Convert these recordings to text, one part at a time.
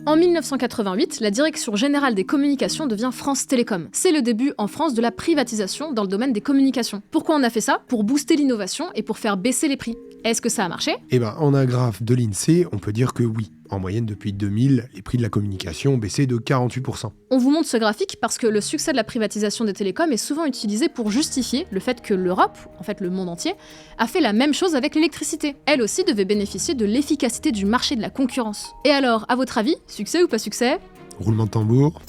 En 1988, la Direction Générale des Communications devient France Télécom. C'est le début en France de la privatisation dans le domaine des communications. Pourquoi on a fait ça? Pour booster l'innovation et pour faire baisser les prix. Est-ce que ça a marché? Eh ben, en un graphe de l'INSEE, on peut dire que oui. En moyenne, depuis 2000, les prix de la communication ont baissé de 48%. On vous montre ce graphique parce que le succès de la privatisation des télécoms est souvent utilisé pour justifier le fait que l'Europe, en fait le monde entier, a fait la même chose avec l'électricité. Elle aussi devait bénéficier de l'efficacité du marché de la concurrence. Et alors, à votre avis, succès ou pas succès? Roulement de tambour.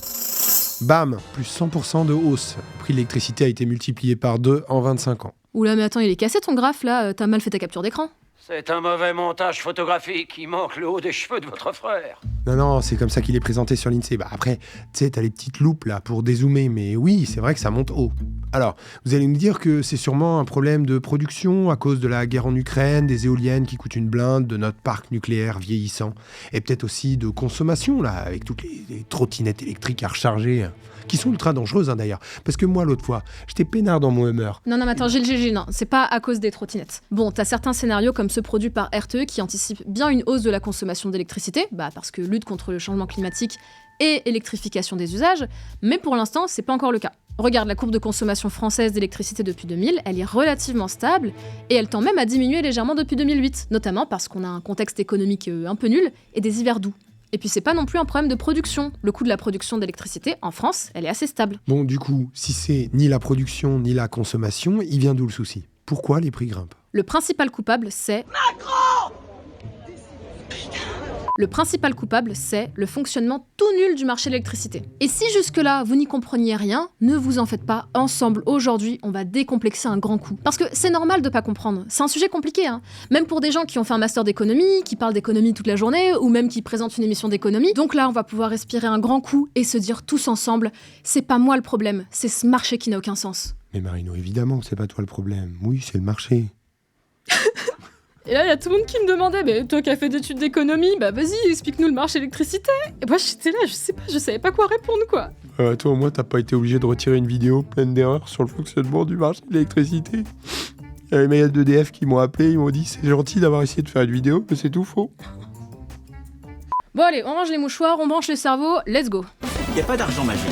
Bam, plus 100% de hausse. Le prix de l'électricité a été multiplié par 2 en 25 ans. Oula mais attends, il est cassé ton graphe là, t'as mal fait ta capture d'écran. C'est un mauvais montage photographique, il manque le haut des cheveux de votre frère. Non, c'est comme ça qu'il est présenté sur l'INSEE. Bah après, tu sais, t'as les petites loupes là pour dézoomer, mais oui, c'est vrai que ça monte haut. Alors, vous allez me dire que c'est sûrement un problème de production à cause de la guerre en Ukraine, des éoliennes qui coûtent une blinde, de notre parc nucléaire vieillissant, et peut-être aussi de consommation là, avec toutes les trottinettes électriques à recharger, qui sont ultra dangereuses d'ailleurs. Parce que moi, l'autre fois, j'étais peinard dans mon humeur. Non, mais attends, Gilles, non, c'est pas à cause des trottinettes. Bon, t'as certains scénarios comme ceux produits par RTE qui anticipent bien une hausse de la consommation d'électricité, parce que lutte contre le changement climatique et électrification des usages, mais pour l'instant, c'est pas encore le cas. Regarde la courbe de consommation française d'électricité depuis 2000, elle est relativement stable, et elle tend même à diminuer légèrement depuis 2008, notamment parce qu'on a un contexte économique un peu nul et des hivers doux. Et puis c'est pas non plus un problème de production. Le coût de la production d'électricité, en France, elle est assez stable. Bon, du coup, si c'est ni la production ni la consommation, il vient d'où le souci? Pourquoi les prix grimpent? Le principal coupable, c'est... Macron! Le principal coupable, c'est le fonctionnement tout nul du marché de l'électricité. Et si jusque-là, vous n'y compreniez rien, ne vous en faites pas. Ensemble, aujourd'hui, on va décomplexer un grand coup. Parce que c'est normal de pas comprendre. C'est un sujet compliqué, hein. Même pour des gens qui ont fait un master d'économie, qui parlent d'économie toute la journée, ou même qui présentent une émission d'économie. Donc là, on va pouvoir respirer un grand coup et se dire tous ensemble, c'est pas moi le problème, c'est ce marché qui n'a aucun sens. Mais Marino, évidemment que c'est pas toi le problème. Oui, c'est le marché. Et là, il y a tout le monde qui me demandait, mais toi qui as fait des études d'économie, vas-y, explique-nous le marché d'électricité. Et moi, j'étais là, je savais pas quoi répondre, quoi. Toi, au moins, t'as pas été obligé de retirer une vidéo pleine d'erreurs sur le fonctionnement du marché de l'électricité. Il y a les mails d'EDF qui m'ont appelé, ils m'ont dit c'est gentil d'avoir essayé de faire une vidéo, mais c'est tout faux. Bon allez, on range les mouchoirs, on branche les cerveaux, let's go. Y a pas d'argent magique.